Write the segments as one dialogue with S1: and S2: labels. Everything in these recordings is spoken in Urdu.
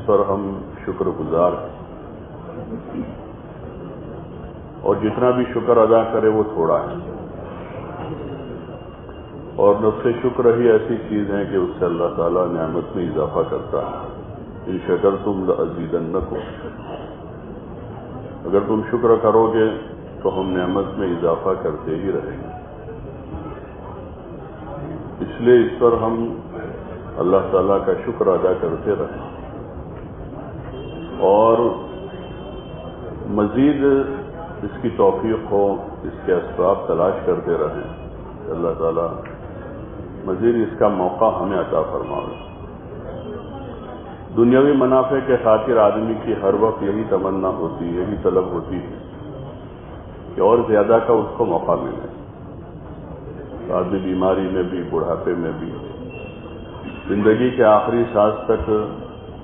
S1: پر ہم شکر گزار ہیں، اور جتنا بھی شکر ادا کرے وہ تھوڑا ہے، اور نفس شکر ہی ایسی چیز ہے کہ اس سے اللہ تعالیٰ نعمت میں اضافہ کرتا ہے۔ ان شکرتم لأزیدنکم، اگر تم شکر کرو گے تو ہم نعمت میں اضافہ کرتے ہی رہیں گے۔ اس لیے اس پر ہم اللہ تعالیٰ کا شکر ادا کرتے رہیں اور مزید اس کی توفیق ہو، اس کے اسباب تلاش کرتے رہیں، اللہ تعالیٰ مزید اس کا موقع ہمیں عطا فرمائے۔ دنیاوی منافع کے خاطر آدمی کی ہر وقت یہی تمنا ہوتی ہے، یہی طلب ہوتی ہے کہ اور زیادہ کا اس کو موقع ملے، آدمی بیماری میں بھی، بڑھاپے میں بھی، زندگی کے آخری سانس تک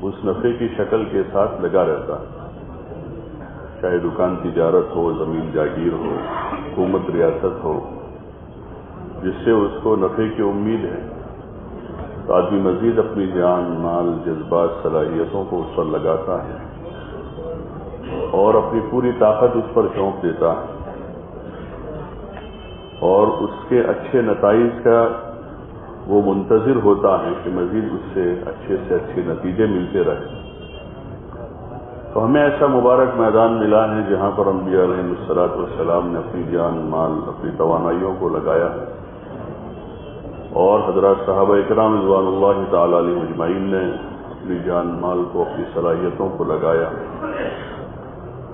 S1: اس نفع کی شکل کے ساتھ لگا رہتا ہے، چاہے دکان تجارت ہو، زمین جاگیر ہو، حکومت ریاست ہو، جس سے اس کو نفع کی امید ہے، تو آدمی مزید اپنی جان، مال، جذبات، صلاحیتوں کو اس پر لگاتا ہے اور اپنی پوری طاقت اس پر جھونک دیتا ہے، اور اس کے اچھے نتائج کا وہ منتظر ہوتا ہے کہ مزید اس سے اچھے نتیجے ملتے رہے۔ تو ہمیں ایسا مبارک میدان ملا ہے جہاں پر انبیاء علیہ الصلوۃ والسلام نے اپنی جان، مال، اپنی توانائیوں کو لگایا ہے، اور حضرات صحابہ اکرام رضوان اللہ تعالی علیہم اجمعین نے اپنی جان، مال کو، اپنی صلاحیتوں کو لگایا،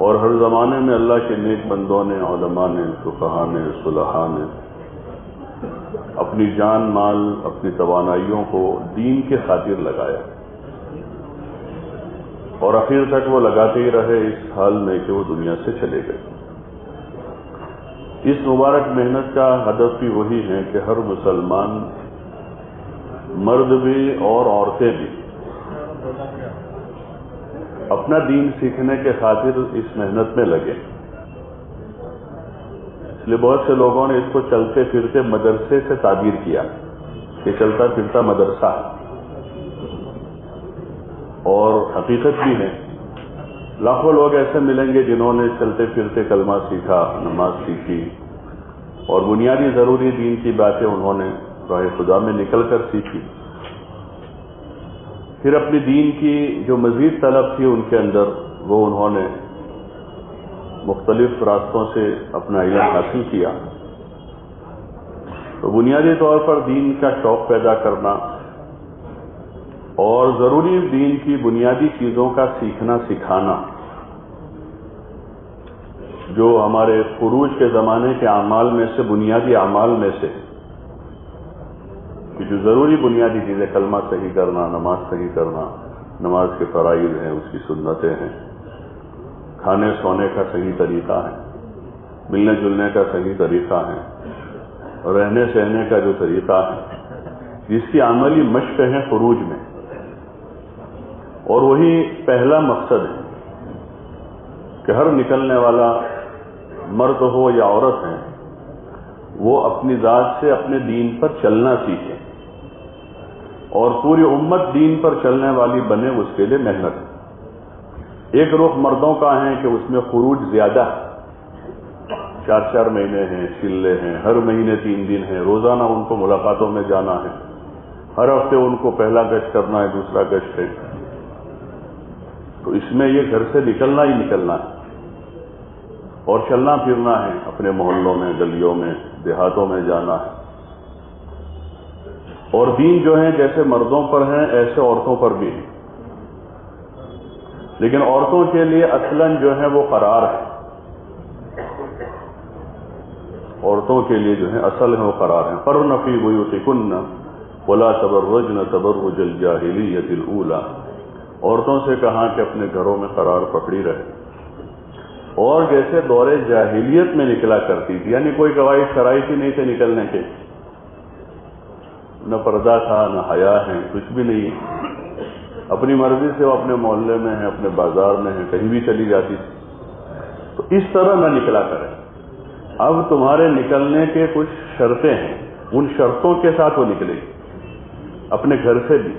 S1: اور ہر زمانے میں اللہ کے نیک بندوں نے، علماء نے، فقہاء نے، صلحاء نے اپنی جان، مال، اپنی توانائیوں کو دین کے خاطر لگایا، اور آخر تک وہ لگاتے ہی رہے اس حال میں کہ وہ دنیا سے چلے گئے۔ اس مبارک محنت کا ہدف بھی وہی ہے کہ ہر مسلمان، مرد بھی اور عورتیں بھی، اپنا دین سیکھنے کے خاطر اس محنت میں لگے۔ اس لیے بہت سے لوگوں نے اس کو چلتے پھرتے مدرسے سے تعبیر کیا کہ چلتا پھرتا مدرسہ ہے، اور حقیقت بھی ہے۔ لاکھوں لوگ ایسے ملیں گے جنہوں نے چلتے پھرتے کلمہ سیکھا، نماز سیکھی، اور بنیادی ضروری دین کی باتیں انہوں نے راہ خدا میں نکل کر سیکھی، پھر اپنی دین کی جو مزید طلب تھی ان کے اندر، وہ انہوں نے مختلف راستوں سے اپنا علم حاصل کیا۔ تو بنیادی طور پر دین کا شوق پیدا کرنا اور ضروری دین کی بنیادی چیزوں کا سیکھنا، سکھانا، جو ہمارے خروج کے زمانے کے اعمال میں سے، بنیادی اعمال میں سے، کہ جو ضروری بنیادی چیزیں، کلمہ صحیح کرنا، نماز صحیح کرنا، نماز کے فرائض ہیں، اس کی سنتیں ہیں، کھانے سونے کا صحیح طریقہ ہے، ملنے جلنے کا صحیح طریقہ ہے، رہنے سہنے کا جو طریقہ ہے، جس کی عملی مشق ہے خروج میں، اور وہی پہلا مقصد ہے کہ ہر نکلنے والا مرد ہو یا عورت ہے، وہ اپنی ذات سے اپنے دین پر چلنا سیکھے، اور پوری امت دین پر چلنے والی بنے، اس کے لیے محنت۔ ایک رخ مردوں کا ہے کہ اس میں خروج زیادہ ہے، 4 مہینے ہیں، چلے ہیں، ہر مہینے 3 دن ہیں، روزانہ ان کو ملاقاتوں میں جانا ہے، ہر ہفتے ان کو پہلا گشت کرنا ہے، دوسرا گشت ہے، تو اس میں یہ گھر سے نکلنا ہی نکلنا ہے، اور چلنا پھرنا ہے، اپنے محلوں میں، گلیوں میں، دیہاتوں میں جانا ہے۔ اور دین جو ہے جیسے مردوں پر ہیں ایسے عورتوں پر بھی ہے، لیکن عورتوں کے لیے اصلاً جو ہے وہ قرار ہے، عورتوں کے لیے جو ہے اصل ہے وہ قرار ہے۔ قرن فی بیوتکن ولا تبرجن تبرج الجاہلیۃ الاولی، عورتوں سے کہا کہ اپنے گھروں میں قرار پکڑی رہے، اور جیسے دور جاہلیت میں نکلا کرتی تھی، یعنی کوئی قواعد شرائط ہی نہیں تھے نکلنے کے، نہ پردہ تھا، نہ حیا ہے، کچھ بھی نہیں، اپنی مرضی سے وہ اپنے محلے میں ہے، اپنے بازار میں ہے، کہیں بھی چلی جاتی تھی۔ تو اس طرح نہ نکلا کرے، اب تمہارے نکلنے کے کچھ شرطیں ہیں، ان شرطوں کے ساتھ وہ نکلے گی، اپنے گھر سے بھی،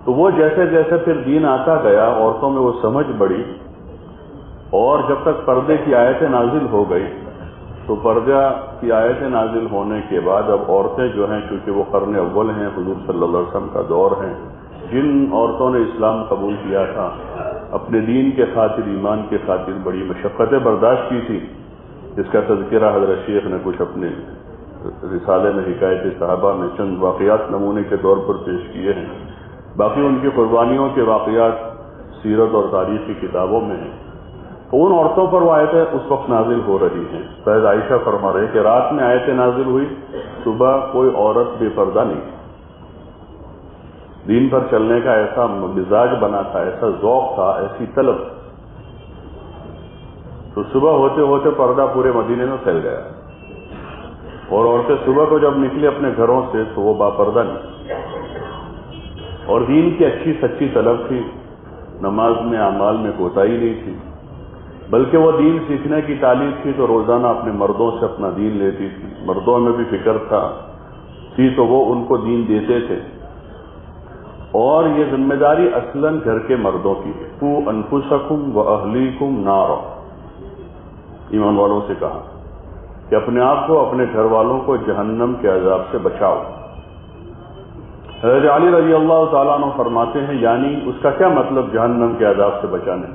S1: تو وہ جیسے جیسے پھر دین آتا گیا، عورتوں میں وہ سمجھ بڑھی، اور جب تک پردے کی آیتیں نازل ہو گئی تو پردہ کی آیتیں نازل ہونے کے بعد اب عورتیں جو ہیں، چونکہ وہ قرن اول ہیں، حضور صلی اللہ علیہ وسلم کا دور ہے، جن عورتوں نے اسلام قبول کیا تھا، اپنے دین کے خاطر، ایمان کے خاطر بڑی مشقتیں برداشت کی تھی، جس کا تذکرہ حضرت شیخ نے کچھ اپنے رسالے میں حکایت صحابہ میں چند واقعات نمونے کے طور پر پیش کیے ہیں، باقی ان کی قربانیوں کے واقعات سیرت اور تاریخ کی کتابوں میں ہیں۔ تو ان عورتوں پر وہ آیتیں اس وقت نازل ہو رہی ہیں۔ سید عائشہ فرما رہے کہ رات میں آیتیں نازل ہوئی، صبح کوئی عورت بے پردہ نہیں، دین پر چلنے کا ایسا مزاج بنا تھا، ایسا ذوق تھا، ایسی طلب، تو صبح ہوتے ہوتے پردہ پورے مدینے میں پھیل گیا، اور عورتیں صبح کو جب نکلے اپنے گھروں سے تو وہ باپردہ نہیں، اور دین کی اچھی سچی طلب تھی، نماز میں اعمال میں کوتاہی نہیں تھی، بلکہ وہ دین سیکھنے کی تعلیم تھی تو روزانہ اپنے مردوں سے اپنا دین لیتی تھی، مردوں میں بھی فکر تھی تو وہ ان کو دین دیتے تھے، اور یہ ذمہ داری اصلاً گھر کے مردوں کی ہے۔ قوا انفسکم واہلیکم نارا، ایمان والوں سے کہا کہ اپنے آپ کو، اپنے گھر والوں کو جہنم کے عذاب سے بچاؤ۔ حضرت علی رضی اللہ تعالیٰ عنہ فرماتے ہیں، یعنی اس کا کیا مطلب جہنم کے عذاب سے بچانے؟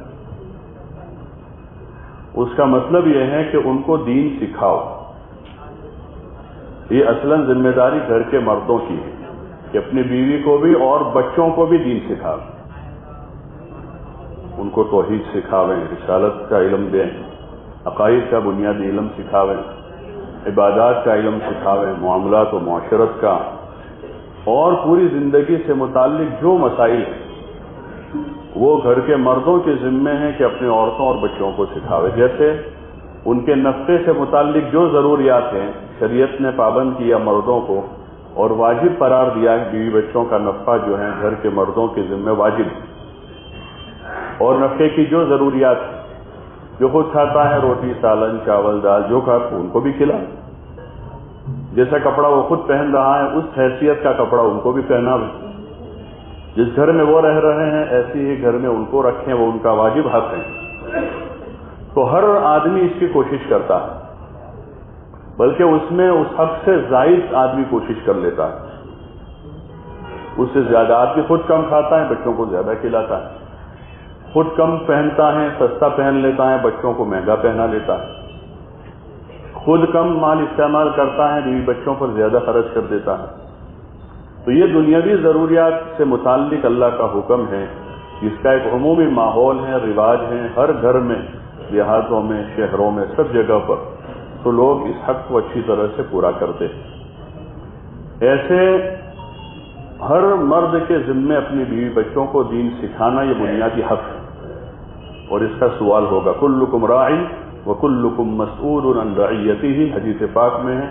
S1: اس کا مطلب یہ ہے کہ ان کو دین سکھاؤ۔ یہ اصلاً ذمہ داری گھر کے مردوں کی ہے کہ اپنی بیوی کو بھی اور بچوں کو بھی دین سکھاؤ، ان کو توحید سکھاویں، رسالت کا علم دیں، عقائد کا بنیادی علم سکھاویں، عبادات کا علم سکھاویں، معاملات و معاشرت کا، اور پوری زندگی سے متعلق جو مسائل ہیں وہ گھر کے مردوں کے ذمے ہیں کہ اپنے عورتوں اور بچوں کو سکھاوے۔ جیسے ان کے نفقے سے متعلق جو ضروریات ہیں شریعت نے پابند کیا مردوں کو اور واجب قرار دیا ہے، بیوی بچوں کا نفقہ جو ہے گھر کے مردوں کے ذمے واجب، اور نفقے کی جو ضروریات ہیں، جو خود کھاتا ہے روٹی سالن چاول دال جو کھاتا ان کو بھی کھلائے، جیسا کپڑا وہ خود پہن رہا ہے اس حیثیت کا کپڑا ان کو بھی پہناوے، جس گھر میں وہ رہ رہے ہیں ایسی ہی گھر میں ان کو رکھیں، وہ ان کا واجب حق ہے۔ تو ہر آدمی اس کی کوشش کرتا ہے، بلکہ اس میں اس حق سے زائد آدمی کوشش کر لیتا ہے، اس سے زیادہ آدمی خود کم کھاتا ہے، بچوں کو زیادہ کھلاتا ہے، خود کم پہنتا ہے، سستا پہن لیتا ہے، بچوں کو مہنگا پہنا لیتا ہے، خود کم مال استعمال کرتا ہے، بیوی بچوں پر زیادہ خرچ کر دیتا ہے۔ تو یہ دنیاوی ضروریات سے متعلق اللہ کا حکم ہے، جس کا ایک عمومی ماحول ہے، رواج ہے، ہر گھر میں، دیہاتوں میں، شہروں میں، سب جگہ پر، تو لوگ اس حق کو اچھی طرح سے پورا کرتے ہیں۔ ایسے ہر مرد کے ذمے اپنی بیوی بچوں کو دین سکھانا یہ بنیادی حق ہے، اور اس کا سوال ہوگا۔ کلکم راع وکلکم مسئول عن رعیتہ، حدیث پاک میں ہے،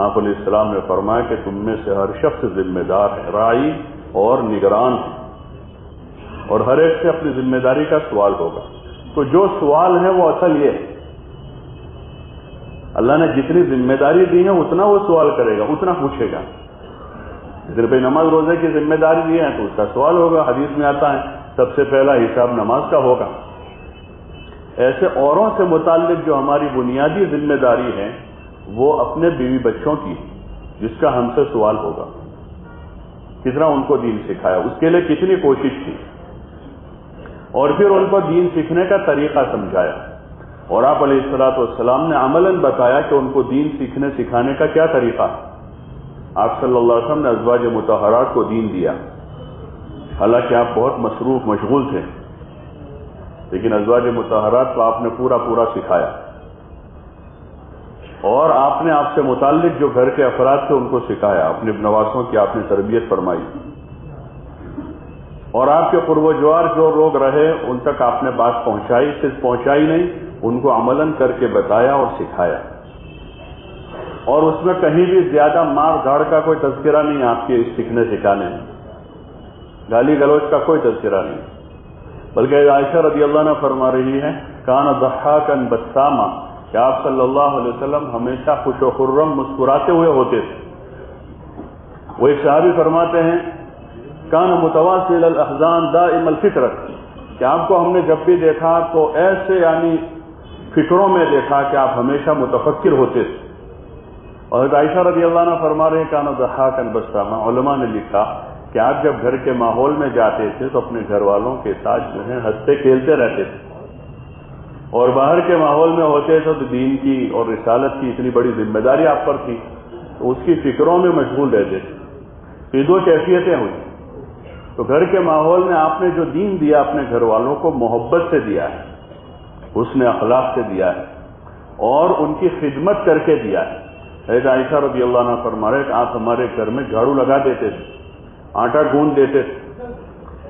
S1: آپ علیہ السلام نے فرمایا کہ تم میں سے ہر شخص ذمہ دار ہے، راعی اور نگران ہے، اور ہر ایک سے اپنی ذمہ داری کا سوال ہوگا۔ تو جو سوال ہے وہ اصل یہ ہے، اللہ نے جتنی ذمہ داری دی ہے اتنا وہ سوال کرے گا، اتنا پوچھے گا۔ صرف نماز روزے کی ذمہ داری دی ہے تو اس کا سوال ہوگا، حدیث میں آتا ہے سب سے پہلا حساب نماز کا ہوگا۔ ایسے اوروں سے متعلق جو ہماری بنیادی ذمہ داری ہے وہ اپنے بیوی بچوں کی، جس کا ہم سے سوال ہوگا، کتنا ان کو دین سکھایا، اس کے لیے کتنی کوشش کی، اور پھر ان کو دین سیکھنے کا طریقہ سمجھایا، اور آپ علیہ الصلوۃ والسلام نے عملاً بتایا کہ ان کو دین سیکھنے سکھانے کا کیا طریقہ ہے۔ آپ صلی اللہ علیہ وسلم نے ازواج مطہرات کو دین دیا، حالانکہ آپ بہت مصروف مشغول تھے، لیکن ازواج مطہرات کو آپ نے پورا سکھایا، اور آپ نے آپ سے متعلق جو گھر کے افراد تھے ان کو سکھایا، اپنے نواسوں کی آپ نے تربیت فرمائی، اور آپ کے قرب و جوار جو لوگ رہے ان تک آپ نے بات پہنچائی، صرف پہنچائی نہیں، ان کو عملاً کر کے بتایا اور سکھایا، اور اس میں کہیں بھی زیادہ مار دھاڑ کا کوئی تذکرہ نہیں، آپ کے اس سیکھنے سکھانے میں گالی گلوچ کا کوئی تذکرہ نہیں، بلکہ عائشہ رضی اللہ عنہ فرما رہی ہے کان ضحاکا بسامہ، کہ آپ صلی اللہ علیہ وسلم ہمیشہ خوش و خرم مسکراتے ہوئے ہوتے تھے۔ وہ ایک صحابی فرماتے ہیں کان متواصل الاحزان دائم الفکرت، کہ آپ کو ہم نے جب بھی دیکھا تو ایسے یعنی فکروں میں دیکھا کہ آپ ہمیشہ متفکر ہوتے تھے۔ اور عائشہ رضی اللہ عنہ فرما رہے ہیں کان ضحاکا بساما، علماء نے لکھا کہ آپ جب گھر کے ماحول میں جاتے تھے تو اپنے گھر والوں کے ساتھ جو ہے ہنستے کھیلتے رہتے تھے، اور باہر کے ماحول میں ہوتے تھے تو دین کی اور رسالت کی اتنی بڑی ذمہ داری آپ پر تھی تو اس کی فکروں میں مشغول رہتے تھے۔ یہ دو کیفیتیں ہوئی۔ تو گھر کے ماحول میں آپ نے جو دین دیا اپنے گھر والوں کو محبت سے دیا ہے، حسن اخلاق سے دیا ہے، اور ان کی خدمت کر کے دیا ہے۔ حضرت عائشہ رضی اللہ عنہ فرما رہے کہ آپ ہمارے گھر میں جھاڑو لگا دیتے تھے، آٹا گوندھ دیتے تھے،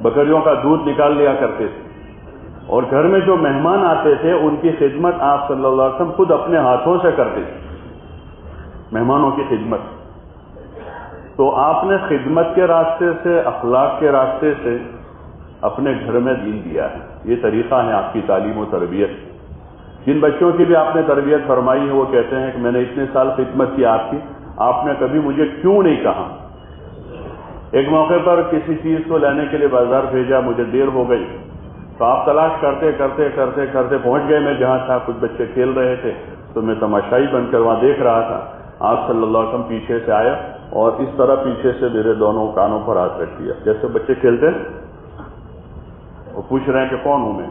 S1: بکریوں کا دودھ نکال لیا کرتے تھے، اور گھر میں جو مہمان آتے تھے ان کی خدمت آپ صلی اللہ علیہ وسلم خود اپنے ہاتھوں سے کرتے تھے، مہمانوں کی خدمت۔ تو آپ نے خدمت کے راستے سے، اخلاق کے راستے سے اپنے گھر میں دین دیا ہے۔ یہ طریقہ ہے آپ کی تعلیم و تربیت۔ جن بچوں کی بھی آپ نے تربیت فرمائی ہے وہ کہتے ہیں کہ میں نے اتنے سال خدمت کی آپ نے کبھی مجھے کیوں نہیں کہا۔ ایک موقع پر کسی چیز کو لینے کے لیے بازار بھیجا، مجھے دیر ہو گئی، تو آپ تلاش کرتے کرتے کرتے کرتے پہنچ گئے میں جہاں تھا، کچھ بچے کھیل رہے تھے تو میں تماشائی بن کر وہاں دیکھ رہا تھا۔ آپ صلی اللہ علیہ وسلم پیچھے سے آیا اور اس طرح پیچھے سے میرے دونوں کانوں پر ہاتھ رکھ دیا، جیسے بچے کھیلتے وہ پوچھ رہے ہیں کہ کون ہوں میں۔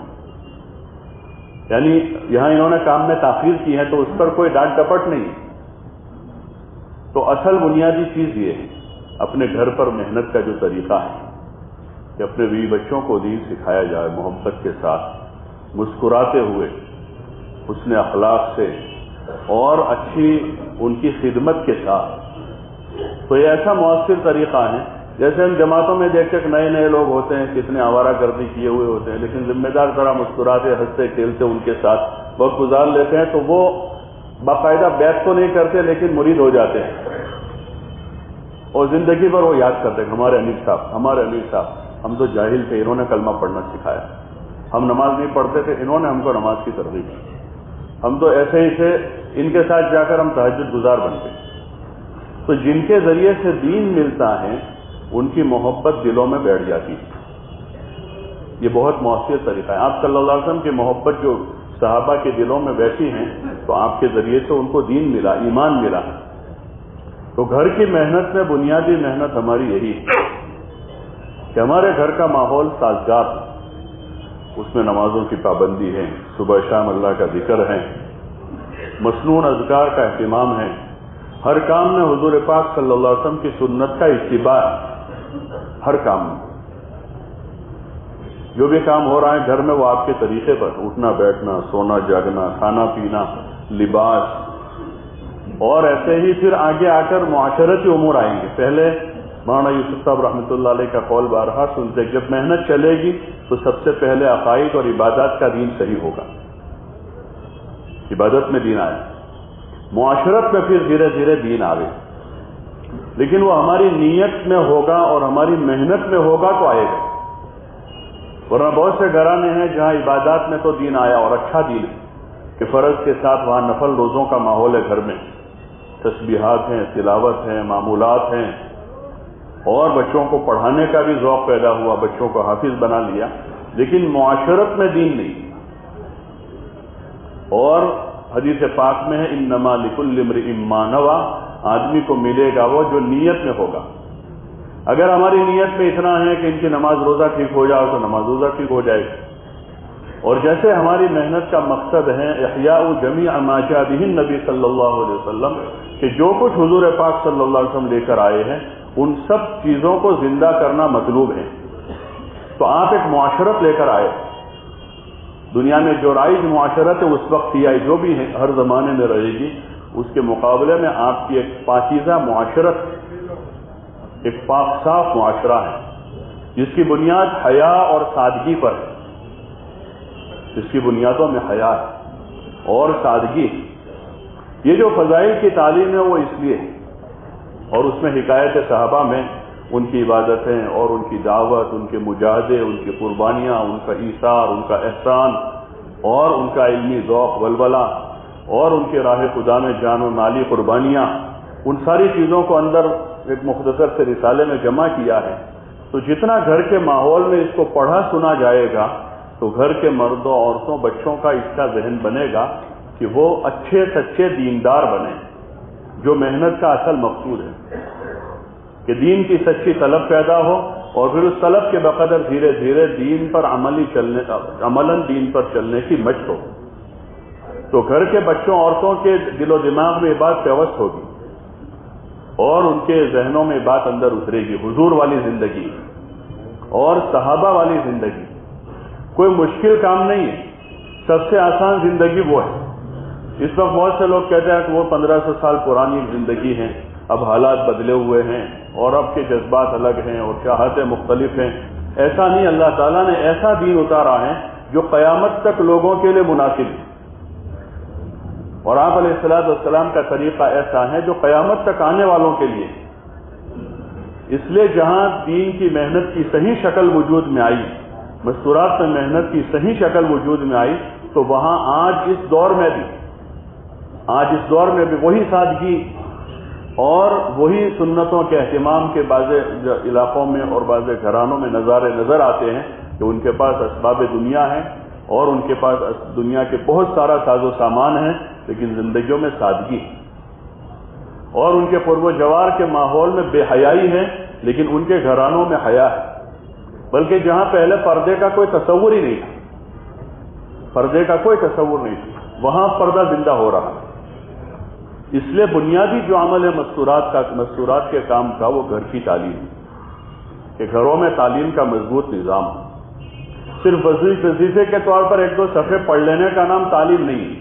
S1: یعنی یہاں انہوں نے کام میں تاخیر کی ہے تو اس پر کوئی ڈانٹ ڈپٹ نہیں۔ تو اصل بنیادی چیز یہ ہے اپنے گھر پر محنت کا جو طریقہ ہے کہ اپنے بیوی بچوں کو دین سکھایا جائے محبت کے ساتھ، مسکراتے ہوئے، حسن اخلاق سے اور اچھی ان کی خدمت کے ساتھ۔ تو یہ ایسا مؤثر طریقہ ہے، جیسے ہم جماعتوں میں دیکھتے کہ نئے نئے لوگ ہوتے ہیں کتنے آوارہ گردی کیے ہوئے ہوتے ہیں، لیکن ذمہ دار طرح مسکراتے ہنستے کھیلتے ان کے ساتھ وقت گزار لیتے ہیں تو وہ باقاعدہ بیعت تو نہیں کرتے لیکن مرید ہو جاتے ہیں، اور زندگی بھر وہ یاد کرتے ہیں ہمارے امیر صاحب ہم تو جاہل تھے، انہوں نے کلمہ پڑھنا سکھایا، ہم نماز نہیں پڑھتے تھے، انہوں نے ہم کو نماز کی ترغیب کی، ہم تو ایسے ہی تھے، ان کے ساتھ جا کر ہم تہجد گزار بن گئے۔ تو جن کے ذریعے سے دین ملتا ہے ان کی محبت دلوں میں بیٹھ جاتی ہے۔ یہ بہت مؤثر طریقہ ہے۔ آپ صلی اللہ علیہ وسلم کی محبت جو صحابہ کے دلوں میں بیٹھی ہیں تو آپ کے ذریعے سے ان کو دین ملا، ایمان ملا۔ تو گھر کی محنت میں بنیادی محنت ہماری یہی ہے کہ ہمارے گھر کا ماحول سازگار ہو، اس میں نمازوں کی پابندی ہے، صبح شام اللہ کا ذکر ہے، مسنون اذکار کا اہتمام ہے، ہر کام میں حضور پاک صلی اللہ علیہ وسلم کی سنت کا اتباع ہے۔ ہر کام میں جو بھی کام ہو رہا ہے گھر میں وہ آپ کے طریقے پر، اٹھنا بیٹھنا، سونا جاگنا، کھانا پینا، لباس، اور ایسے ہی پھر آگے آ کر معاشرتی امور آئیں گے۔ پہلے مولانا یوسف صاحب رحمۃ اللہ علیہ کا قول بارہا سنتے، جب محنت چلے گی تو سب سے پہلے عقائد اور عبادات کا دین صحیح ہوگا، عبادت میں دین آئے، معاشرت میں پھر دھیرے دھیرے دین آئے، لیکن وہ ہماری نیت میں ہوگا اور ہماری محنت میں ہوگا تو آئے گا۔ ورنہ بہت سے گھرانے ہیں جہاں عبادات میں تو دین آیا اور اچھا دین ہے کہ فرض کے ساتھ وہاں نفل روزوں کا ماحول ہے، گھر میں تسبیحات ہیں، تلاوت ہیں، معمولات ہیں، اور بچوں کو پڑھانے کا بھی ذوق پیدا ہوا، بچوں کو حافظ بنا لیا، لیکن معاشرت میں دین نہیں۔ اور حدیث پاک میں ہے انما لکل امرئ ما نوى، آدمی کو ملے گا وہ جو نیت میں ہوگا۔ اگر ہماری نیت میں اتنا ہے کہ ان کی نماز روزہ ٹھیک ہو جائے تو نماز روزہ ٹھیک ہو جائے گی، اور جیسے ہماری محنت کا مقصد ہے احیاء جمیع ما جاء بہ النبی صلی اللہ علیہ وسلم، کہ جو کچھ حضور پاک صلی اللہ علیہ وسلم لے کر آئے ہیں ان سب چیزوں کو زندہ کرنا مطلوب ہے۔ تو آپ ایک معاشرت لے کر آئے، دنیا میں جو رائج معاشرت ہے اس وقت ہی آئی، جو بھی ہے ہر زمانے میں رہے گی، اس کے مقابلے میں آپ کی ایک پاکیزہ معاشرت، ایک پاک صاف معاشرہ ہے جس کی بنیاد حیا اور سادگی پر ہے، جس کی بنیادوں میں حیا ہے اور سادگی۔ یہ جو فضائل کی تعلیم ہے وہ اس لیے ہے، اور اس میں حکایت صحابہ میں ان کی عبادتیں اور ان کی دعوت، ان کے مجاہدے، ان کی قربانیاں، ان کا ایثار، ان کا احسان، اور ان کا علمی ذوق ولولہ، اور ان کے راہ خدا میں جان و مالی قربانیاں، ان ساری چیزوں کو اندر ایک مختصر سے رسالے میں جمع کیا ہے تو جتنا گھر کے ماحول میں اس کو پڑھا سنا جائے گا تو گھر کے مردوں عورتوں بچوں کا اس کا ذہن بنے گا کہ وہ اچھے سچے دیندار بنے، جو محنت کا اصل مقصود ہے کہ دین کی سچی طلب پیدا ہو، اور پھر اس طلب کے بقدر دھیرے دھیرے دین پر عملاً دین پر چلنے کی مشق ہو۔ تو گھر کے بچوں عورتوں کے دل و دماغ میں یہ بات پیوست ہوگی اور ان کے ذہنوں میں بات اندر اترے گی، حضور والی زندگی اور صحابہ والی زندگی کوئی مشکل کام نہیں ہے، سب سے آسان زندگی وہ ہے۔ اس وقت بہت سے لوگ کہتے ہیں کہ وہ 1500 سال پرانی زندگی ہیں، اب حالات بدلے ہوئے ہیں اور اب کے جذبات الگ ہیں اور چاہتیں مختلف ہیں۔ ایسا نہیں، اللہ تعالیٰ نے ایسا دین اتارا ہے جو قیامت تک لوگوں کے لیے مناسب ہے، اور آپ علیہ السلام کا طریقہ ایسا ہے جو قیامت تک آنے والوں کے لیے۔ اس لیے جہاں دین کی محنت کی صحیح شکل وجود میں آئی، مستورات میں محنت کی صحیح شکل وجود میں آئی، تو وہاں آج اس دور میں بھی وہی سادگی اور وہی سنتوں کے اہتمام کے بعض علاقوں میں اور بعض گھرانوں میں نظارے نظر آتے ہیں کہ ان کے پاس اسباب دنیا ہیں اور ان کے پاس دنیا کے بہت سارا ساز و سامان ہے، لیکن زندگیوں میں سادگی ہے، اور ان کے پرو جوار کے ماحول میں بے حیائی ہے، لیکن ان کے گھرانوں میں حیا ہے۔ بلکہ جہاں پہلے پردے کا کوئی تصور ہی نہیں تھا، وہاں پردہ زندہ ہو رہا ہے۔ اس لیے بنیادی جو عمل ہے مستورات کے کام کا، وہ گھر کی تعلیم، کہ گھروں میں تعلیم کا مضبوط نظام ہو۔ صرف وظیفے کے طور پر ایک دو صفحے پڑھ لینے کا نام تعلیم نہیں ہے۔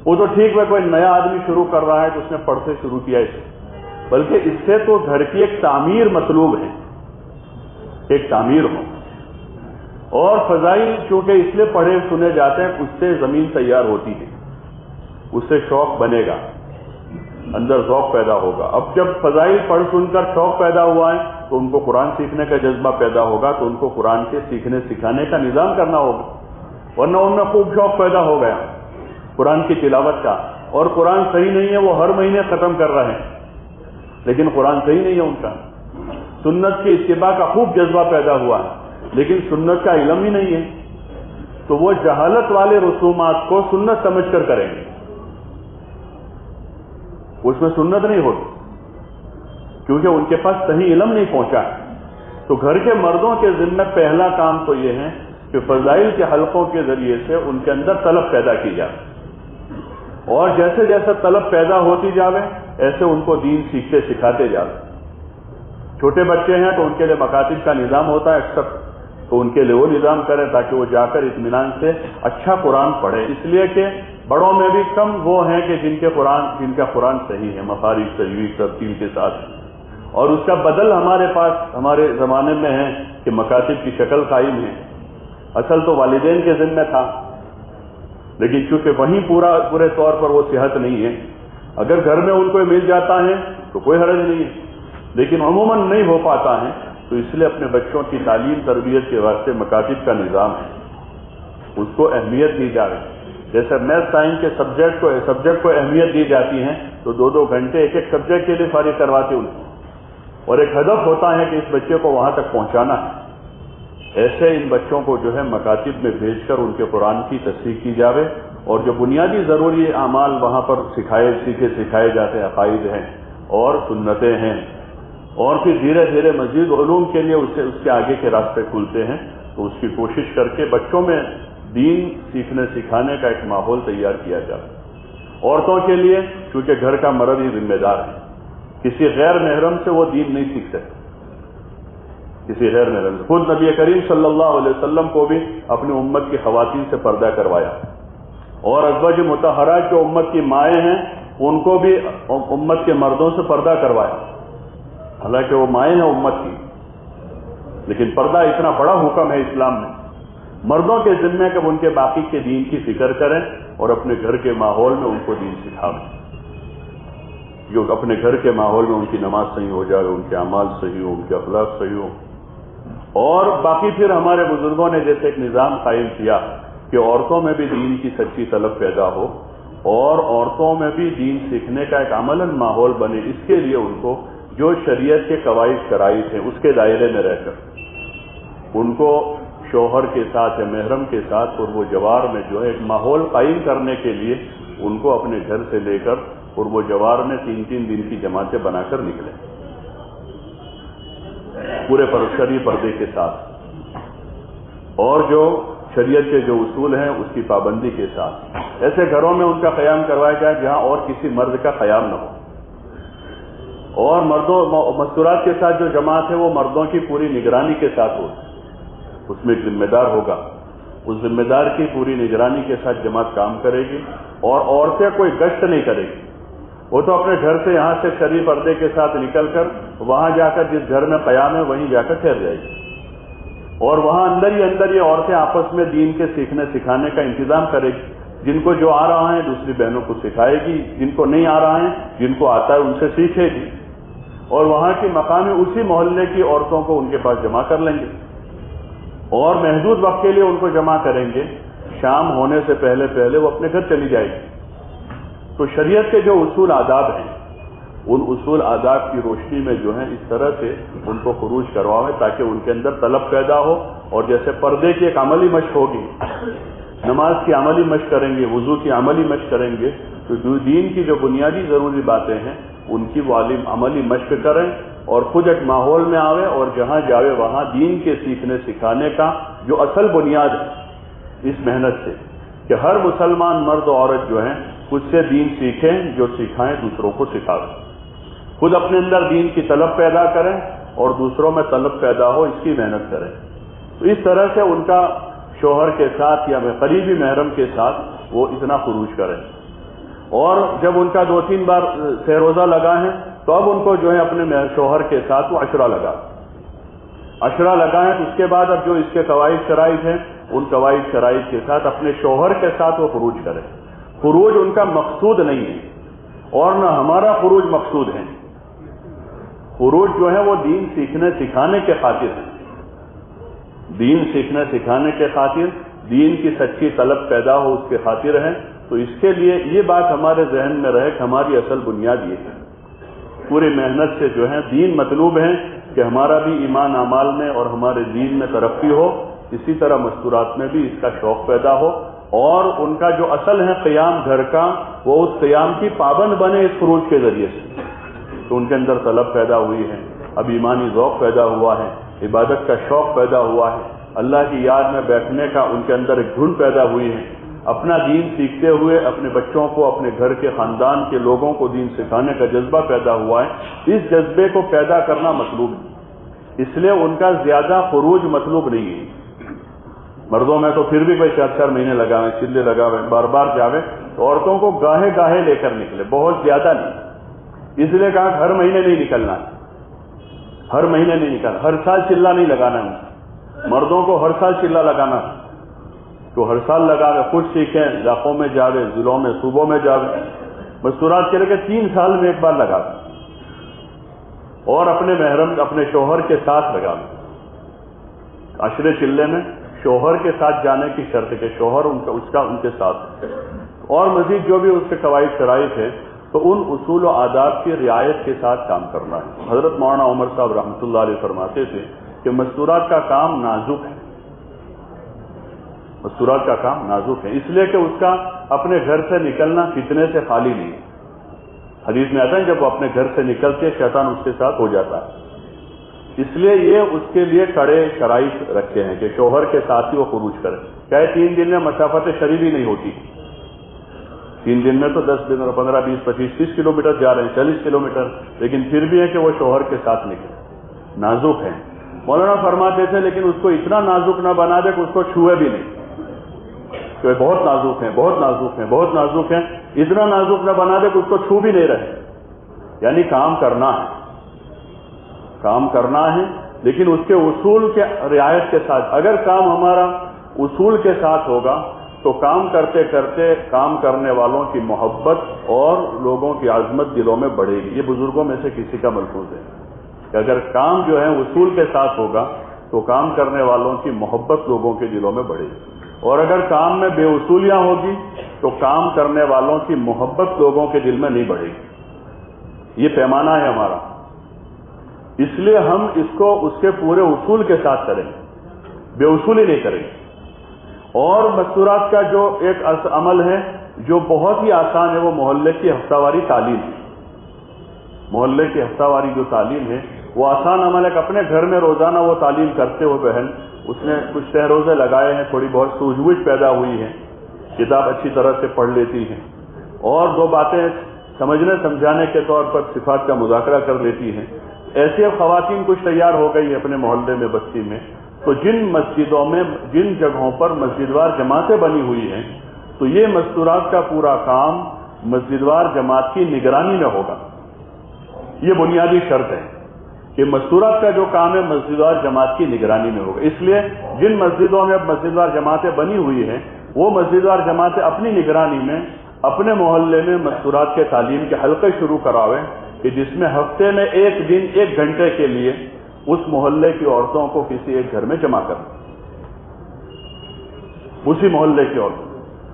S1: وہ تو ٹھیک ہے، کوئی نیا آدمی شروع کر رہا ہے تو اس نے پڑھتے شروع کیا اسے، بلکہ اس سے تو گھر کی ایک تعمیر مطلوب ہے، ایک تعمیر ہو۔ اور فضائل چونکہ اس لیے پڑھے سنے جاتے ہیں، اس سے زمین تیار ہوتی ہے، اس سے شوق بنے گا، اندر ذوق پیدا ہوگا۔ اب جب فضائل پڑھ سن کر شوق پیدا ہوا ہے تو ان کو قرآن سیکھنے کا جذبہ پیدا ہوگا، تو ان کو قرآن کے سیکھنے سکھانے کا نظام کرنا ہوگا، ورنہ ان میں خوب شوق پیدا ہو گیا قرآن کی تلاوت کا، اور قرآن صحیح نہیں ہے، وہ ہر مہینے ختم کر رہے ہیں، لیکن قرآن صحیح نہیں ہے ان کا۔ سنت کی اتباع کا خوب جذبہ پیدا ہوا ہے، لیکن سنت کا علم ہی نہیں ہے، تو وہ جہالت والے رسومات کو سنت سمجھ کر کریں گے، اس میں سنت نہیں ہوتی، کیونکہ ان کے پاس صحیح علم نہیں پہنچا ہے۔ تو گھر کے مردوں کے ذمہ پہلا کام تو یہ ہے کہ فضائل کے حلقوں کے ذریعے سے ان کے اندر طلب پیدا کی جائے، اور جیسے جیسے طلب پیدا ہوتی جاوے ایسے ان کو دین سیکھتے سکھاتے جاوے۔ چھوٹے بچے ہیں تو ان کے لیے مکاتب کا نظام ہوتا ہے اکثر، تو ان کے لیے وہ نظام کریں تاکہ وہ جا کر اطمینان سے اچھا قرآن پڑھے، اس لیے کہ بڑوں میں بھی کم وہ ہیں کہ جن کا قرآن صحیح ہے، مخارج صحیح ترتیل کے ساتھ، اور اس کا بدل ہمارے زمانے میں ہے کہ مکاتب کی شکل قائم ہے۔ اصل تو والدین کے ذمہ تھا، لیکن چونکہ وہیں پورے طور پر وہ صحت نہیں ہے، اگر گھر میں ان کو مل جاتا ہے تو کوئی حرج نہیں ہے، لیکن عموماً نہیں ہو پاتا ہے، تو اس لیے اپنے بچوں کی تعلیم تربیت کے واسطے مکاتب کا نظام ہے، اس کو اہمیت دی جائے۔ جیسے میتھ سائنس کے سبجیکٹ کو اہمیت دی جاتی ہے، تو 2 گھنٹے ایک سبجیکٹ کے لیے فارغ کرواتے ان کو، اور ایک ہدف ہوتا ہے کہ اس بچے کو وہاں تک پہنچانا ہے۔ ایسے ان بچوں کو جو ہے مکاتب میں بھیج کر ان کے قرآن کی تصحیح کی جاوے، اور جو بنیادی ضروری اعمال وہاں پر سکھائے جاتے ہیں، عقائد ہیں اور سنتیں ہیں، اور پھر دھیرے دھیرے مزید علوم کے لیے اس کے آگے کے راستے کھلتے ہیں، تو اس کی کوشش کر کے بچوں میں دین سیکھنے سکھانے کا ایک ماحول تیار کیا جائے۔ عورتوں کے لیے چونکہ گھر کا مرد ہی ذمہ دار ہے، کسی غیر محرم سے وہ دین نہیں سیکھ سکتے، کسی غیر محرم سے۔ خود نبی کریم صلی اللہ علیہ وسلم کو بھی اپنی امت کی خواتین سے پردہ کروایا، اور ازواج مطہرات جو امت کی مائیں ہیں ان کو بھی امت کے مردوں سے پردہ کروایا، حالانکہ وہ مائیں ہیں امت کی، لیکن پردہ اتنا بڑا حکم ہے اسلام میں۔ مردوں کے ذمہ کہ وہ ان کے باقی کے دین کی فکر کریں اور اپنے گھر کے ماحول میں ان کو دین سکھاویں، جو اپنے گھر کے ماحول میں ان کی نماز صحیح ہو جائے، ان کے اعمال صحیح ہو، ان کے اخلاق صحیح ہو۔ اور باقی پھر ہمارے بزرگوں نے جیسے ایک نظام قائم کیا کہ عورتوں میں بھی دین کی سچی طلب پیدا ہو اور عورتوں میں بھی دین سیکھنے کا ایک عملاً ماحول بنے، اس کے لیے ان کو جو شریعت کے قواعد شرائط ہیں اس کے دائرے میں رہ کر ان کو شوہر کے ساتھ یا محرم کے ساتھ قرب و جوار میں جو ہے ایک ماحول قائم کرنے کے لیے ان کو اپنے گھر سے لے کر قرب و جوار میں 3-3 دن کی جماعتیں بنا کر نکلیں پورے شرعی پردے کے ساتھ، اور جو شریعت کے جو اصول ہیں اس کی پابندی کے ساتھ ایسے گھروں میں ان کا قیام کروایا جائے جہاں اور کسی مرد کا قیام نہ ہو، اور مستورات کے ساتھ جو جماعت ہے وہ مردوں کی پوری نگرانی کے ساتھ ہو، اس میں ایک ذمہ دار ہوگا، اس ذمہ دار کی پوری نگرانی کے ساتھ جماعت کام کرے گی، اور عورتیں کوئی گشت نہیں کرے گی، وہ تو اپنے گھر سے یہاں سے شرعی پردے کے ساتھ نکل کر وہاں جا کر جس گھر میں قیام ہے وہیں جا کر ٹھہر جائے گی، اور وہاں اندر ہی اندر یہ عورتیں آپس میں دین کے سیکھنے سکھانے کا انتظام کرے گی، جن کو جو آ رہا ہے دوسری بہنوں کو سکھائے گی، جن کو نہیں آ رہا ہے جن کو آتا ہے ان سے سیکھے گی، اور وہاں کی مقامی اسی محلے کی عورتوں کو ان کے پاس جمع کر لیں گے، اور محدود وقت کے لیے ان کو جمع کریں گے، شام ہونے سے پہلے پہلے وہ اپنے گھر چلی جائے گی۔ تو شریعت کے جو اصول آداب ہیں ان اصول آداب کی روشنی میں جو ہے اس طرح سے ان کو خروج کرواؤں تاکہ ان کے اندر طلب پیدا ہو، اور جیسے پردے کی ایک عملی مشق ہوگی، نماز کی عملی مشق کریں گے، وضو کی عملی مشق کریں گے، تو دین کی جو بنیادی ضروری باتیں ہیں ان کی وہ عملی مشق کریں اور خود ایک ماحول میں آوے، اور جہاں جاوے وہاں دین کے سیکھنے سکھانے کا جو اصل بنیاد ہے اس محنت سے کہ ہر مسلمان مرد و عورت جو ہیں خود سے دین سیکھیں، جو سکھائیں دوسروں کو سکھائیں، خود اپنے اندر دین کی طلب پیدا کریں اور دوسروں میں طلب پیدا ہو اس کی محنت کریں۔ تو اس طرح سے ان کا شوہر کے ساتھ یا قریبی محرم کے ساتھ وہ اتنا خروج کریں، اور جب ان کا 2-3 بار سہ روزہ لگا ہے تو اب ان کو جو ہے اپنے شوہر کے ساتھ وہ عشرہ لگائیں، تو اس کے بعد اب جو اس کے قواعد شرائط ہیں ان قواعد شرائط کے ساتھ اپنے شوہر کے ساتھ وہ خروج کریں۔ خروج ان کا مقصود نہیں ہے اور نہ ہمارا خروج مقصود ہے، خروج جو ہے وہ دین سیکھنے سکھانے کے خاطر ہے، دین سیکھنے سکھانے کے خاطر، دین کی سچی طلب پیدا ہو اس کے خاطر ہے۔ تو اس کے لیے یہ بات ہمارے ذہن میں رہے کہ ہماری اصل بنیاد یہ ہے، پوری محنت سے جو ہے دین مطلوب ہے کہ ہمارا بھی ایمان اعمال میں اور ہمارے دین میں ترقی ہو، اسی طرح مستورات میں بھی اس کا شوق پیدا ہو، اور ان کا جو اصل ہے قیام گھر کا وہ اس قیام کی پابند بنے اس خروج کے ذریعے سے، تو ان کے اندر طلب پیدا ہوئی ہے، اب ایمانی ذوق پیدا ہوا ہے، عبادت کا شوق پیدا ہوا ہے، اللہ کی یاد میں بیٹھنے کا ان کے اندر ایک دھن پیدا ہوئی ہے، اپنا دین سیکھتے ہوئے اپنے بچوں کو، اپنے گھر کے خاندان کے لوگوں کو دین سکھانے کا جذبہ پیدا ہوا ہے۔ اس جذبے کو پیدا کرنا مطلوب ہے، اس لیے ان کا زیادہ خروج مطلوب نہیں ہے۔ مردوں میں تو پھر بھی کوئی 4-4 مہینے لگاویں، چلے لگاویں، بار بار جاویں، تو عورتوں کو گاہے گاہے لے کر نکلے، بہت زیادہ نہیں، اس لیے کہا کہ ہر مہینے نہیں نکلنا، ہر مہینے نہیں نکلنا، ہر سال چلہ نہیں لگانا ہے، مردوں کو ہر سال چلہ لگانا، تو ہر سال لگاوے، خود سیکھیں، علاقوں میں جاوے، ضلعوں میں، صوبوں میں جاوے، مستورات کے لے کے 3 سال میں ایک بار لگاوے، اور اپنے محرم اپنے شوہر کے ساتھ لگاوے۔ عشرے چلے میں شوہر کے ساتھ جانے کی شرط ہے کہ شوہر ان کے ساتھ، اور مزید جو بھی اس کے قواعد شرائط ہے تو ان اصول و آداب کی رعایت کے ساتھ کام کرنا ہے۔ حضرت مولانا عمر صاحب رحمۃ اللہ علیہ فرماتے تھے کہ مستورات کا کام نازک ہے، مستورات کا کام نازک ہے، اس لیے کہ اس کا اپنے گھر سے نکلنا فتنے سے خالی نہیں ہے۔ حدیث میں آتا ہے جب وہ اپنے گھر سے نکلتے شیطان اس کے ساتھ ہو جاتا ہے، اس لیے یہ اس کے لیے کڑے شرائط رکھے ہیں کہ شوہر کے ساتھ ہی وہ خروج کرے، چاہے 3 دن میں مسافت شریف ہی نہیں ہوتی، 3 دن میں تو 10 دن اور 15 20 25 30 کلومیٹر جا رہے ہیں، 40 کلومیٹر، لیکن پھر بھی ہے کہ وہ شوہر کے ساتھ نکلے، نازک ہیں۔ مولانا فرماتے تھے لیکن اس کو اتنا نازک نہ بنا دے کہ اس کو چھوئے بھی نہیں، کہ بہت نازک ہیں، بہت نازک ہیں، بہت نازک ہیں، اتنا نازک نہ بنا دے کہ اس کو چھو بھی نہیں رہے، یعنی کام کرنا ہے، کام کرنا ہے لیکن اس کے اصول کے رعایت کے ساتھ۔ اگر کام ہمارا اصول کے ساتھ ہوگا تو کام کرتے کرتے کام کرنے والوں کی محبت اور لوگوں کی عظمت دلوں میں بڑھے گی۔ یہ بزرگوں میں سے کسی کا ملحوظ ہے کہ اگر کام جو ہے اصول کے ساتھ ہوگا تو کام کرنے والوں کی محبت لوگوں کے دلوں میں بڑھے گی، اور اگر کام میں بے اصولیاں ہوگی تو کام کرنے والوں کی محبت لوگوں کے دل میں نہیں بڑھے گی۔ یہ پیمانہ ہے ہمارا، اس لیے ہم اس کو اس کے پورے اصول کے ساتھ کریں، بے اصولی نہیں کریں. اور مستورات کا جو ایک عمل ہے جو بہت ہی آسان ہے، وہ محلے کی ہفتہ واری تعلیم ہے. محلے کی ہفتہ واری جو تعلیم ہے وہ آسان عمل ہے کہ اپنے گھر میں روزانہ وہ تعلیم کرتے ہو. بہن اس نے کچھ تہ روزے لگائے ہیں، تھوڑی بہت سوجھ بوجھ پیدا ہوئی ہے، کتاب اچھی طرح سے پڑھ لیتی ہیں، اور دو باتیں سمجھنے سمجھانے کے طور پر صفات کا مذاکرہ کر لیتی ہیں. ایسی خواتین کچھ تیار ہو گئی اپنے محلے میں، بستی میں، تو جن مسجدوں میں، جن جگہوں پر مسجد وار جماعتیں بنی ہوئی ہیں، تو یہ مستورات کا پورا کام مسجد وار جماعت کی نگرانی میں ہوگا. یہ بنیادی شرط ہے کہ مستورات کا جو کام ہے مسجد وار جماعت کی نگرانی میں ہوگا. اس لیے جن مسجدوں میں اب مسجد وار جماعتیں بنی ہوئی ہیں، وہ مسجد وار جماعتیں اپنی نگرانی میں اپنے محلے میں مستورات کے تعلیم کے حلقے شروع کراویں کہ جس میں ہفتے میں ایک دن 1 گھنٹے کے لیے اس محلے کی عورتوں کو کسی ایک گھر میں جمع کریں. اسی محلے کی عورتوں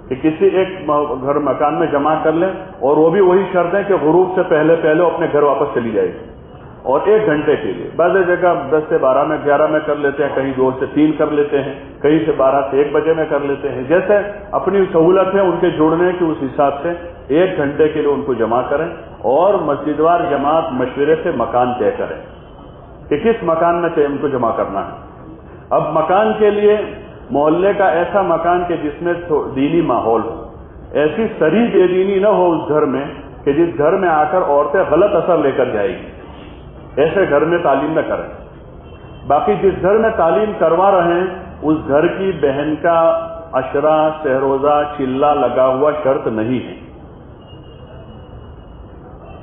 S1: کہ کسی ایک گھر مکان میں جمع کر لیں، اور وہ بھی وہی شرط ہے کہ غروب سے پہلے پہلے اپنے گھر واپس چلی جائے گی، اور 1 گھنٹے کے لیے. بعض جگہ 10 سے 12 میں، 11 میں کر لیتے ہیں، کہیں 2 سے 3 کر لیتے ہیں، کہیں سے 12 سے 1 بجے میں کر لیتے ہیں. جیسے اپنی سہولت ہے ان کے جڑنے کی، اس حساب سے 1 گھنٹے کے لیے ان کو جمع کریں، اور مسجد وار جماعت مشورے سے مکان طے کریں کہ کس مکان میں ان کو جمع کرنا ہے. اب مکان کے لیے محلے کا ایسا مکان کہ جس میں دینی ماحول ہو، ایسی سری بے دینی نہ ہو اس گھر میں کہ جس گھر میں آ کر عورتیں غلط اثر لے کر جائے گی. ایسے گھر میں تعلیم نہ کریں. باقی جس گھر میں تعلیم کروا رہے ہیں اس گھر کی بہن کا عشرہ، سہروزہ، چلہ لگا ہوا شرط نہیں ہے.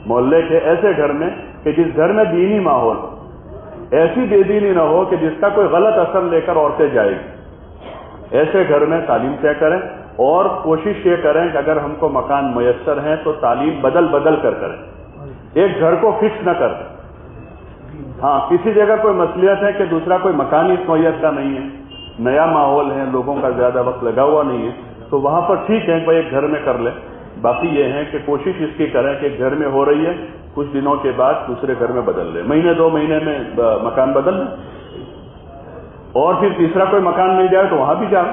S1: محلے کے ایسے گھر میں کہ جس گھر میں دینی ماحول ہو، ایسی بے دینی نہ ہو کہ جس کا کوئی غلط اثر لے کر عورتیں جائے گی، ایسے گھر میں تعلیم طے کریں. اور کوشش یہ کریں کہ اگر ہم کو مکان میسر ہیں تو تعلیم بدل بدل کر کریں، ایک گھر کو فکس نہ کریں. ہاں کسی جگہ کوئی مصلیحت ہے کہ دوسرا کوئی مکان اس نوعیت کا نہیں ہے، نیا ماحول ہے، لوگوں کا زیادہ وقت لگا ہوا نہیں ہے، تو وہاں پر ٹھیک ہے بھائی ایک گھر میں کر لیں. باقی یہ ہے کہ کوشش اس کی کریں کہ گھر میں ہو رہی ہے کچھ دنوں کے بعد دوسرے گھر میں بدل لیں، مہینے 2 مہینے میں مکان بدل لیں، اور پھر تیسرا کوئی مکان مل جائے تو وہاں بھی جائیں.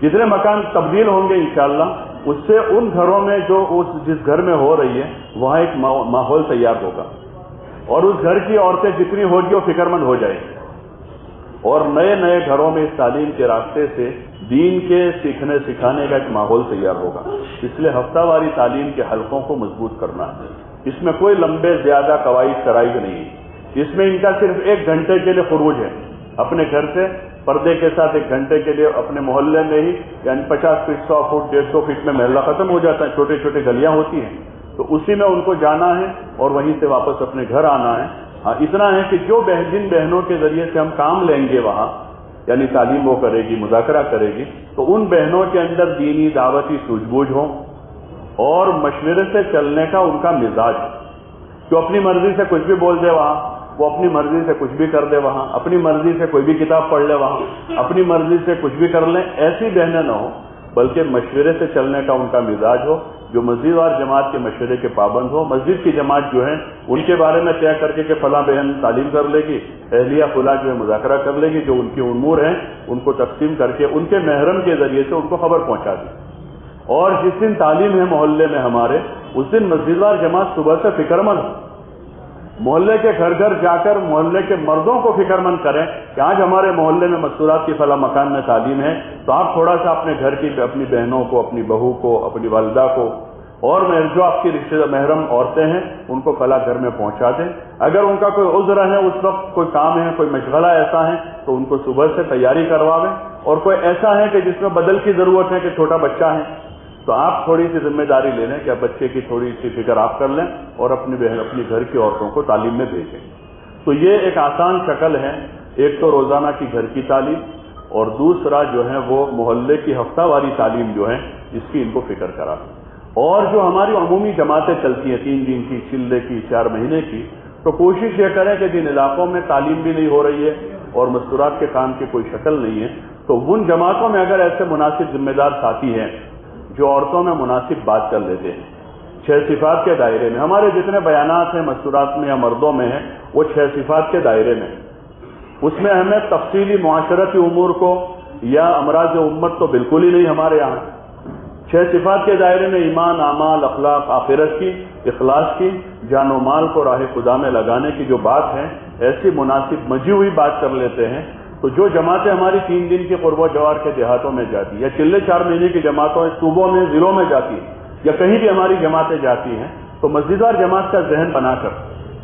S1: جتنے مکان تبدیل ہوں گے انشاءاللہ اس سے ان گھروں میں جو جس گھر میں ہو رہی ہے وہاں ایک ماحول تیار ہوگا، اور اس گھر کی عورتیں جتنی ہوگی وہ فکر مند ہو جائیں گی، اور نئے نئے گھروں میں اس تعلیم کے راستے سے دین کے سیکھنے سکھانے کا ایک ماحول تیار ہوگا. اس لیے ہفتہ واری تعلیم کے حلقوں کو مضبوط کرنا ہے. اس میں کوئی لمبے زیادہ قواعد شرائط نہیں ہے. اس میں ان کا صرف 1 گھنٹے کے لیے خروج ہے اپنے گھر سے پردے کے ساتھ 1 گھنٹے کے لیے اپنے محلے میں ہی، یعنی 50 فٹ 100 فٹ 150 فٹ میں محلہ ختم ہو جاتا ہے، چھوٹے چھوٹے گلیاں ہوتی ہیں، تو اسی میں ان کو جانا ہے اور وہیں سے واپس اپنے گھر آنا ہے. ہاں اتنا ہے کہ جو جن بہنوں کے ذریعے سے ہم کام لیں گے وہاں، یعنی تعلیم وہ کرے گی، مذاکرہ کرے گی، تو ان بہنوں کے اندر دینی دعوتی سوجھ بوجھ ہو اور مشورے سے چلنے کا ان کا مزاج، جو اپنی مرضی سے کچھ بھی بول دے وہاں، وہ اپنی مرضی سے کچھ بھی کر دے وہاں، اپنی مرضی سے کوئی بھی کتاب پڑھ لے وہاں، اپنی مرضی سے کچھ بھی کر لیں. ایسی بہنیں نہ ہو، بلکہ مشورے سے چلنے کا ان کا مزاج ہو، جو مسجد اور جماعت کے مشورے کے پابند ہو. مسجد کی جماعت جو ہے ان کے بارے میں طے کر کے کہ فلاں بہن تعلیم کر لے گی، اہلیہ فلاں جو ہے مذاکرہ کر لے گی، جو ان کے امور ہیں ان کو تقسیم کر کے ان کے محرم کے ذریعے سے ان کو خبر پہنچا دی. اور جس دن تعلیم ہے محلے میں ہمارے، اس دن مسجد اور جماعت صبح سے فکر مند ہو، محلے کے گھر گھر جا کر محلے کے مردوں کو فکر مند کریں کہ آج ہمارے محلے میں مستورات کی فلاں مکان میں تعلیم ہے، تو آپ تھوڑا سا اپنے گھر کی اپنی بہنوں کو، اپنی بہو کو، اپنی والدہ کو، اور جو آپ کی رشتہ محرم عورتیں ہیں ان کو فلاں گھر میں پہنچا دیں. اگر ان کا کوئی عذر ہے، اس وقت کوئی کام ہے، کوئی مشغلہ ایسا ہے، تو ان کو صبح سے تیاری کرواویں. اور کوئی ایسا ہے کہ جس میں بدل کی ضرورت ہے کہ چھوٹا بچہ ہے، تو آپ تھوڑی سی ذمہ داری لے لیں کہ اب بچے کی تھوڑی سی فکر آپ کر لیں اور اپنی گھر کی عورتوں کو تعلیم میں بھیجیں. تو یہ ایک آسان شکل ہے. ایک تو روزانہ کی گھر کی تعلیم، اور دوسرا جو ہے وہ محلے کی ہفتہ واری تعلیم جو ہے اس کی ان کو فکر کرا. اور جو ہماری عمومی جماعتیں چلتی ہیں 3 دن کی، چلے کی، 4 مہینے کی، تو کوشش یہ کریں کہ جن علاقوں میں تعلیم بھی نہیں ہو رہی ہے اور مستورات کے کام کی کوئی شکل نہیں ہے، تو ان جماعتوں میں اگر ایسے مناسب ذمہ دار ساتھی ہیں جو عورتوں میں مناسب بات کر لیتے ہیں، 6 صفات کے دائرے میں. ہمارے جتنے بیانات ہیں مستورات میں یا مردوں میں ہیں وہ 6 صفات کے دائرے میں. اس میں ہمیں تفصیلی معاشرتی امور کو یا امراض امت تو بالکل ہی نہیں ہمارے یہاں. 6 صفات کے دائرے میں ایمان، اعمال، اخلاق، آخرت کی، اخلاص کی، جان و مال کو راہ خدا میں لگانے کی جو بات ہے ایسی مناسب مجھی ہوئی بات کر لیتے ہیں. تو جو جماعتیں ہماری 3 دن کی قرب و جوار کے دیہاتوں میں جاتی یا چلے 4 مہینے کی جماعتوں صوبوں میں ضلعوں میں جاتی یا کہیں بھی ہماری جماعتیں جاتی ہیں تو مسجدوار جماعت کا ذہن بنا کر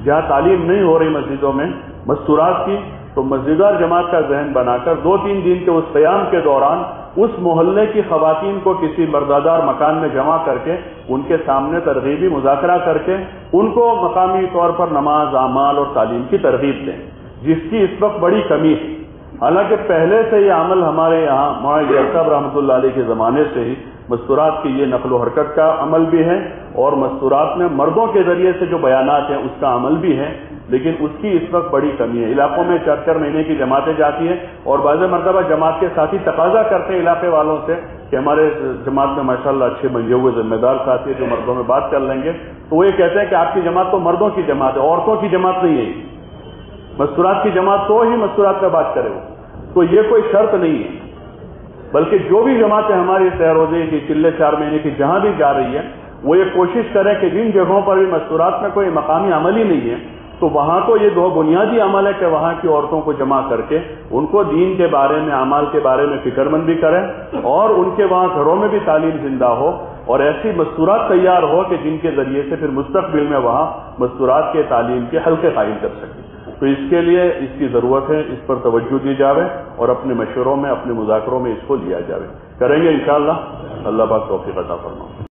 S1: جہاں تعلیم نہیں ہو رہی مسجدوں میں مستورات کی تو مسجدوار جماعت کا ذہن بنا کر 2-3 دن کے اس قیام کے دوران اس محلے کی خواتین کو کسی مردادار مکان میں جمع کر کے ان کے سامنے ترغیبی مذاکرہ کر کے ان کو مقامی طور پر نماز، اعمال اور تعلیم کی ترغیب دیں، جس کی اس وقت بڑی کمی ہے. حالانکہ پہلے سے یہ عمل ہمارے یہاں مولانا صاحب رحمۃ اللہ علیہ کے زمانے سے ہی مستورات کی یہ نقل و حرکت کا عمل بھی ہے اور مستورات میں مردوں کے ذریعے سے جو بیانات ہیں اس کا عمل بھی ہے، لیکن اس کی اس وقت بڑی کمی ہے. علاقوں میں 4-4 مہینے کی جماعتیں جاتی ہیں اور بعض مرتبہ جماعت کے ساتھی تقاضا کرتے ہیں علاقے والوں سے کہ ہمارے جماعت میں ماشاءاللہ اچھے بنجے ہوئے ذمہ دار ساتھی جو مردوں میں بات کر لیں گے تو وہ یہ کہتے ہیں کہ آپ کی جماعت تو مردوں کی جماعت ہے، عورتوں کی جماعت نہیں ہے. مستورات کی جماعت تو ہی مستورات کا بات کرے وہ. تو یہ کوئی شرط نہیں ہے، بلکہ جو بھی جماعتیں ہماری سہ روزے کی چلے 4 مہینے کی جہاں بھی جا رہی ہے وہ یہ کوشش کریں کہ جن جگہوں پر بھی مستورات میں کوئی مقامی عمل ہی نہیں ہے تو وہاں تو یہ 2 بنیادی عمل ہے کہ وہاں کی عورتوں کو جمع کر کے ان کو دین کے بارے میں، اعمال کے بارے میں فکر مند بھی کریں اور ان کے وہاں گھروں میں بھی تعلیم زندہ ہو اور ایسی مستورات تیار ہو کہ جن کے ذریعے سے پھر مستقبل میں وہاں مستورات کے تعلیم کے حلقے قائم کر سکیں. تو اس کے لیے اس کی ضرورت ہے، اس پر توجہ دی جاوے اور اپنے مشوروں میں، اپنے مذاکروں میں اس کو لیا جاوے. کریں گے انشاءاللہ. اللہ پاک توفیق عطا فرمائے.